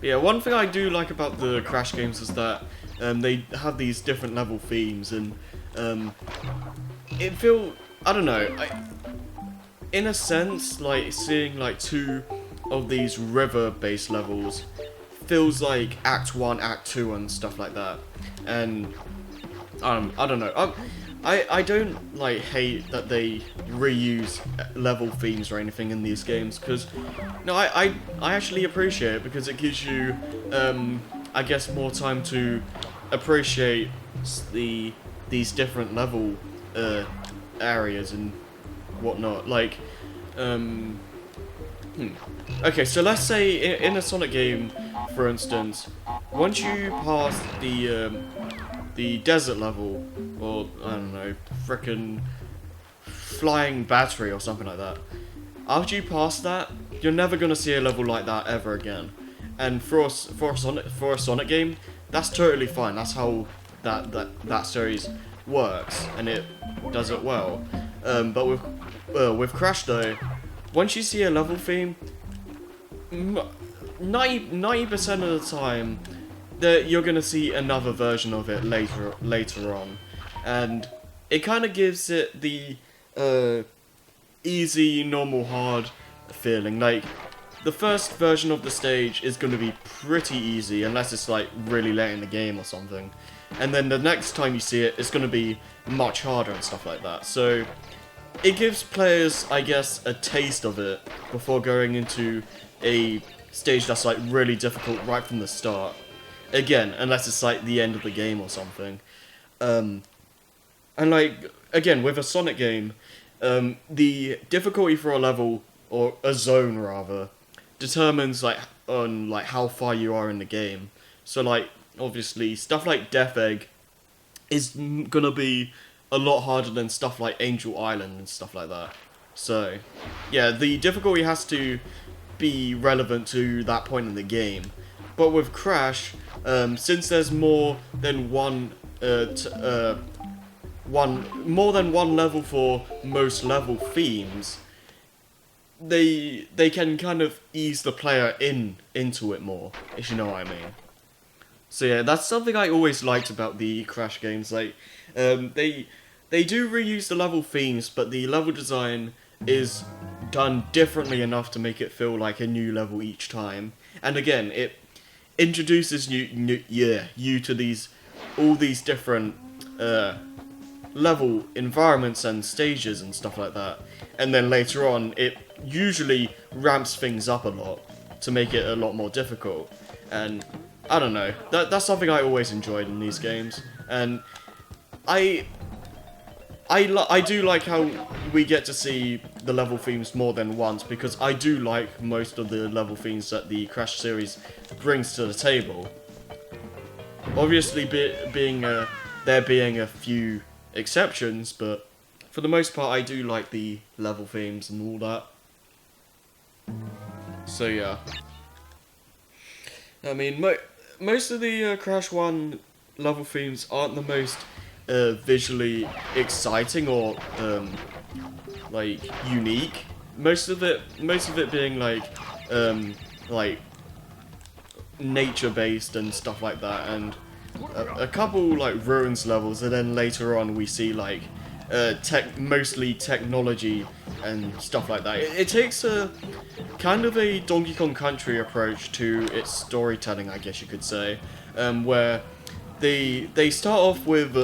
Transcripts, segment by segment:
Yeah, one thing I do like about the Crash games is that they have these different level themes, and um, I don't know, in a sense, like seeing like two of these river-based levels feels like Act 1, Act 2 and stuff like that. And I don't know. I don't like hate that they reuse level themes or anything in these games, because no, I actually appreciate it because it gives you I guess more time to appreciate these different level areas and whatnot. Like okay, so let's say in a Sonic game, for instance, once you pass the desert level, or I don't know, frickin' flying battery or something like that. After you pass that, you're never gonna see a level like that ever again. And for a Sonic game, that's totally fine. That's how that series works, and it does it well. But with Crash though, once you see a level theme, 90% of the time, that you're gonna see another version of it later on, and it kind of gives it the easy, normal, hard feeling. Like the first version of the stage is gonna be pretty easy unless it's like really late in the game or something, and then the next time you see it, it's gonna be much harder and stuff like that. So it gives players, I guess, a taste of it before going into a stage that's like really difficult right from the start. Again, unless it's like the end of the game or something. And like, again, with a Sonic game, the difficulty for a level, or a zone rather, determines like on like how far you are in the game. So like, obviously, stuff like Death Egg is gonna be a lot harder than stuff like Angel Island and stuff like that. So, yeah, the difficulty has to be relevant to that point in the game. But with Crash, since there's more than one level for most level themes, they can kind of ease the player into it more, if you know what I mean. So yeah, that's something I always liked about the Crash games. Like, they do reuse the level themes, but the level design is done differently enough to make it feel like a new level each time. And again, it introduces you to all these different level environments and stages and stuff like that. And then later on, it usually ramps things up a lot to make it a lot more difficult. And I don't know, that's something I always enjoyed in these games. And I do like how we get to see the level themes more than once, because I do like most of the level themes that the Crash series brings to the table. Obviously, there being a few exceptions, but for the most part, I do like the level themes and all that. So yeah. I mean, most of the Crash 1 level themes aren't the most visually exciting or like unique. Most of it being like nature based and stuff like that, and a couple like ruins levels, and then later on we see like mostly technology and stuff like that. It takes a kind of a Donkey Kong Country approach to its storytelling, I guess you could say, where they start off with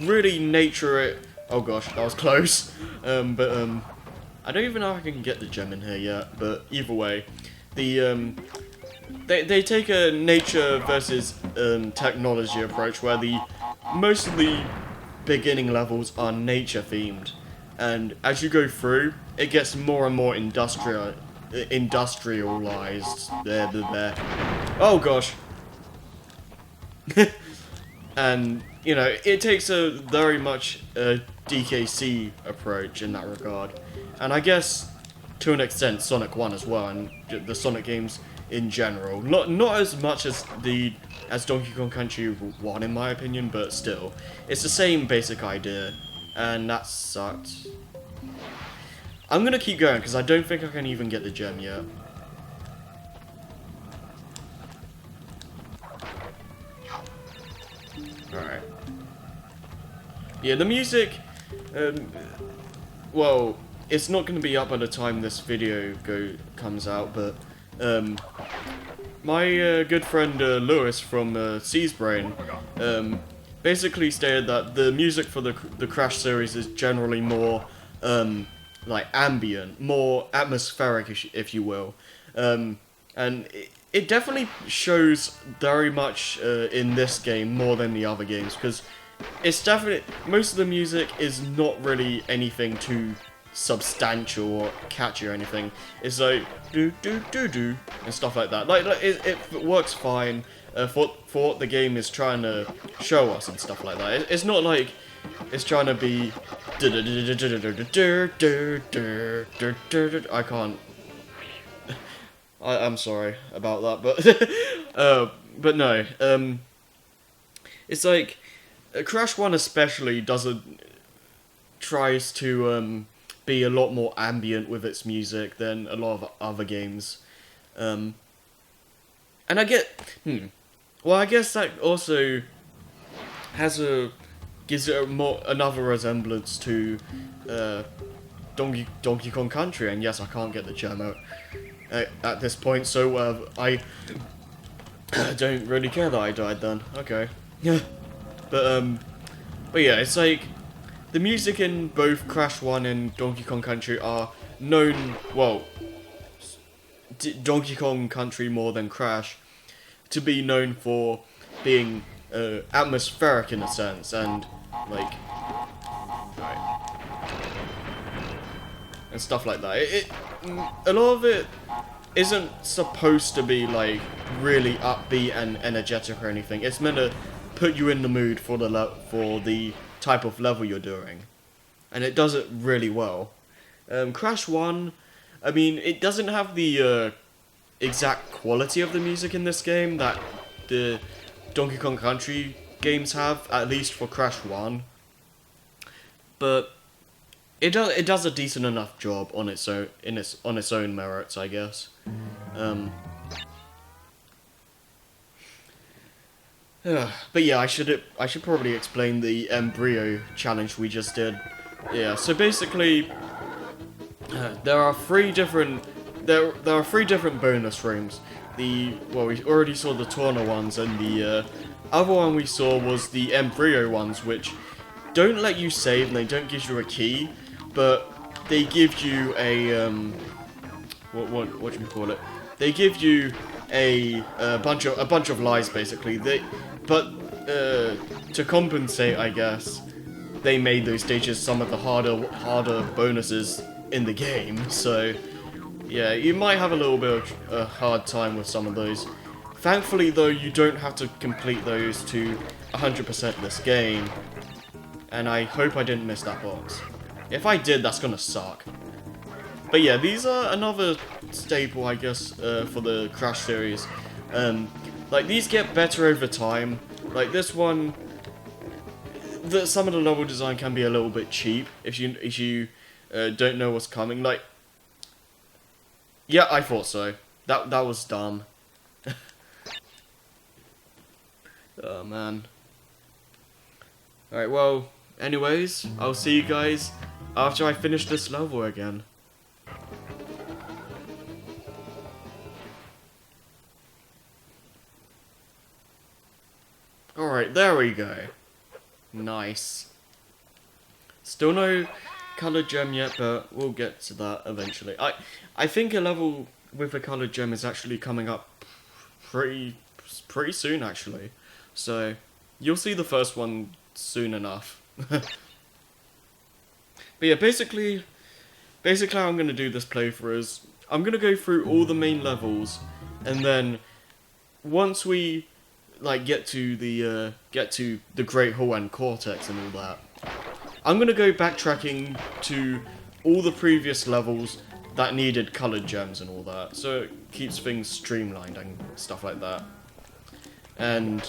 really nature. Oh gosh, that was close. But I don't even know if I can get the gem in here yet. But either way, they take a nature versus technology approach, where most of the beginning levels are nature themed, and as you go through, it gets more and more industrialized. There. Oh gosh. And, you know, it takes a very much DKC approach in that regard. And I guess, to an extent, Sonic 1 as well, and the Sonic games in general. Not as much as Donkey Kong Country 1, in my opinion, but still. It's the same basic idea, and that sucked. I'm gonna keep going, because I don't think I can even get the gem yet. Alright. Yeah, the music, well, it's not going to be up by the time this video comes out, but my good friend Lewis from C's Brain basically stated that the music for the Crash series is generally more like ambient, more atmospheric, if you will, and it definitely shows very much in this game more than the other games, because it's definitely, most of the music is not really anything too substantial or catchy or anything. It's like do do do do and stuff like that. Like it works fine for what the game is trying to show us and stuff like that. It's not like it's trying to be I can't. I'm sorry about that, but no. It's like Crash 1 especially tries to be a lot more ambient with its music than a lot of other games. And I well, I guess that also gives it another resemblance to Donkey Kong Country, and yes, I can't get the gem out at this point, so I don't really care that I died then. Okay. Yeah. But yeah, it's like the music in both Crash 1 and Donkey Kong Country are known, well, Donkey Kong Country more than Crash, to be known for being atmospheric in a sense, and like, and stuff like that. A lot of it isn't supposed to be like really upbeat and energetic or anything. It's meant to put you in the mood for the type of level you're doing, and it does it really well. Crash 1, I mean, it doesn't have the exact quality of the music in this game that the Donkey Kong Country games have, at least for Crash 1, but it does a decent enough job on its own merits, I guess. But yeah, I should probably explain the embryo challenge we just did. Yeah, so basically, there are three different bonus rooms. We already saw the Torna ones, and the other one we saw was the embryo ones, which don't let you save and they don't give you a key, but they give you a what do you call it? They give you a bunch of lives basically. But to compensate, I guess, they made those stages some of the harder bonuses in the game. So yeah, you might have a little bit of a hard time with some of those. Thankfully, though, you don't have to complete those to 100% this game. And I hope I didn't miss that box. If I did, that's gonna suck. But yeah, these are another staple, I guess, for the Crash series. Like, these get better over time. Like, this one, some of the level design can be a little bit cheap if you don't know what's coming. Like, yeah, I thought so. That was dumb. Oh, man. Alright, well, anyways, I'll see you guys after I finish this level again. Alright, there we go. Nice. Still no coloured gem yet, but we'll get to that eventually. I think a level with a coloured gem is actually coming up pretty soon, actually. So, you'll see the first one soon enough. But yeah, basically how I'm going to do this playthrough is, I'm going to go through all the main levels, and then once we like get to the Great Hall and Cortex and all that, I'm going to go backtracking to all the previous levels that needed coloured gems and all that, so it keeps things streamlined and stuff like that. And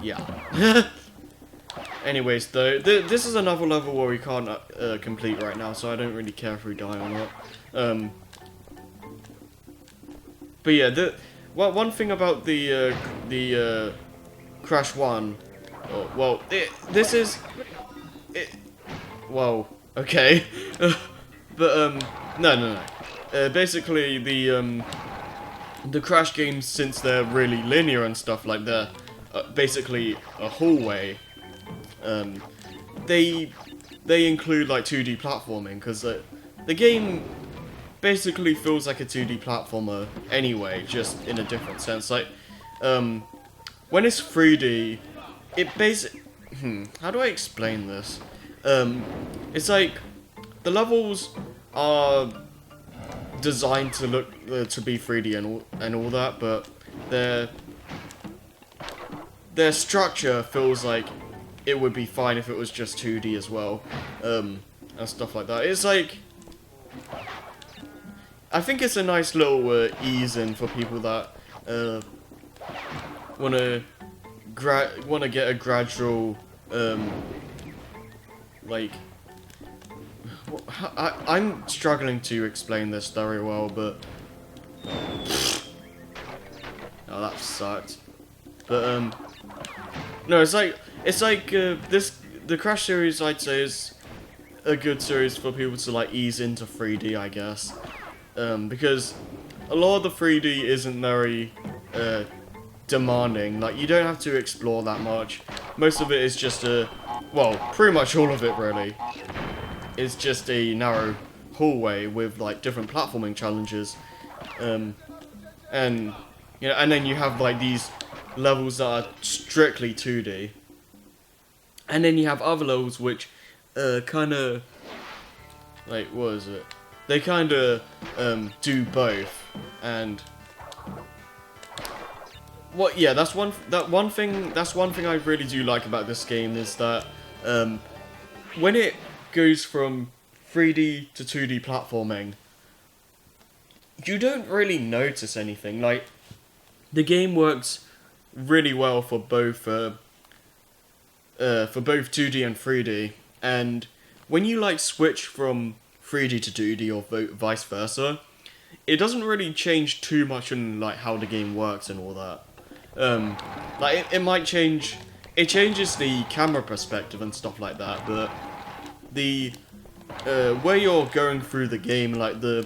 yeah. Anyways, though, this is another level where we can't complete right now, so I don't really care if we die or not. But yeah, one thing about the Crash 1 Oh, well, this is... Well, okay. But, no. Basically, the Crash games, since they're really linear and stuff, like they're basically a hallway, they include, like, 2D platforming, because the game basically feels like a 2D platformer anyway, just in a different sense. Like, when it's 3D, it how do I explain this? It's like, the levels are designed to look, to be 3D and all that, but their structure feels like it would be fine if it was just 2D as well, and stuff like that. It's like, I think it's a nice little ease in for people that wanna get a gradual like. I'm struggling to explain this very well, but oh, that sucked. But no, it's like the Crash series, I'd say, is a good series for people to like ease into 3D, I guess. Because a lot of the 3D isn't very demanding. Like, you don't have to explore that much. Most of it is just well, pretty much all of it really is just a narrow hallway with like different platforming challenges, and you know, and then you have like these levels that are strictly 2D, and then you have other levels which kind of like, what is it? They kind of do both, and what? Yeah, that's one thing I really do like about this game is that when it goes from 3D to 2D platforming, you don't really notice anything. Like, the game works really well for both 2D and 3D, and when you like switch from 3D to 2D or vice versa, it doesn't really change too much in like how the game works and all that. Like, it might change. It changes the camera perspective and stuff like that, but the where you're going through the game, like the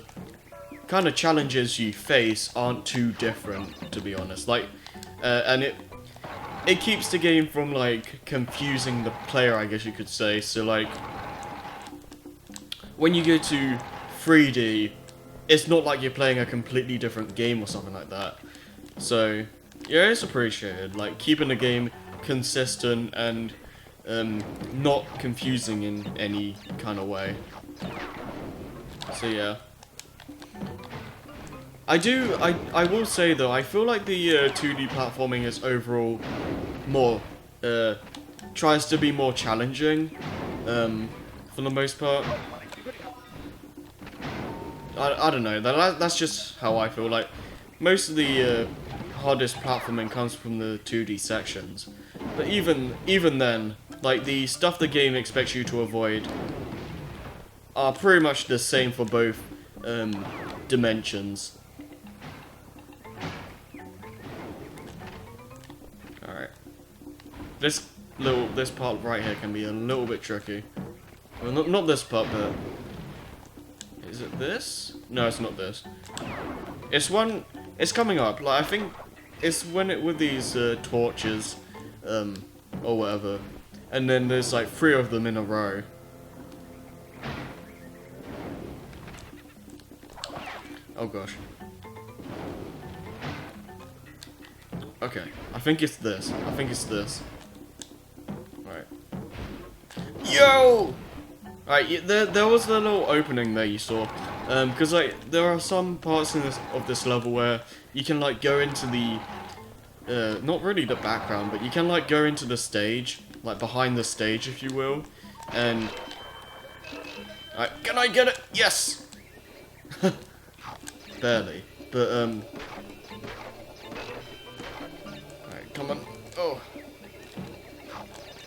kind of challenges you face aren't too different, to be honest. Like, and it keeps the game from like confusing the player, I guess you could say. So like, when you go to 3D, it's not like you're playing a completely different game or something like that. So yeah, it's appreciated. Like, keeping the game consistent and not confusing in any kind of way. So yeah, I will say though, I feel like the 2D platforming is overall more tries to be more challenging for the most part. I don't know, that's just how I feel. Like, most of the hardest platforming comes from the 2D sections, but even then, like, the stuff the game expects you to avoid are pretty much the same for both dimensions. Alright. This part right here can be a little bit tricky. Well, not this part, but is it this? No, it's not this. It's coming up. Like, I think it's with these torches, or whatever, and then there's like 3 of them in a row. Oh gosh. Okay, I think it's this. Right. Yo! Right, there was the little opening there you saw. Because like, there are some parts of this level where you can like go into the not really the background, but you can like go into the stage, like behind the stage, if you will. And can I get it? Yes. Barely, but alright, come on. Oh,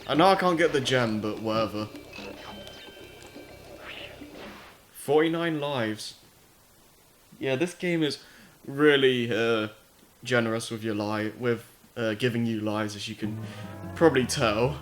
I know I can't get the gem, but whatever. 49 lives. Yeah, this game is really generous with your giving you lives, as you can probably tell.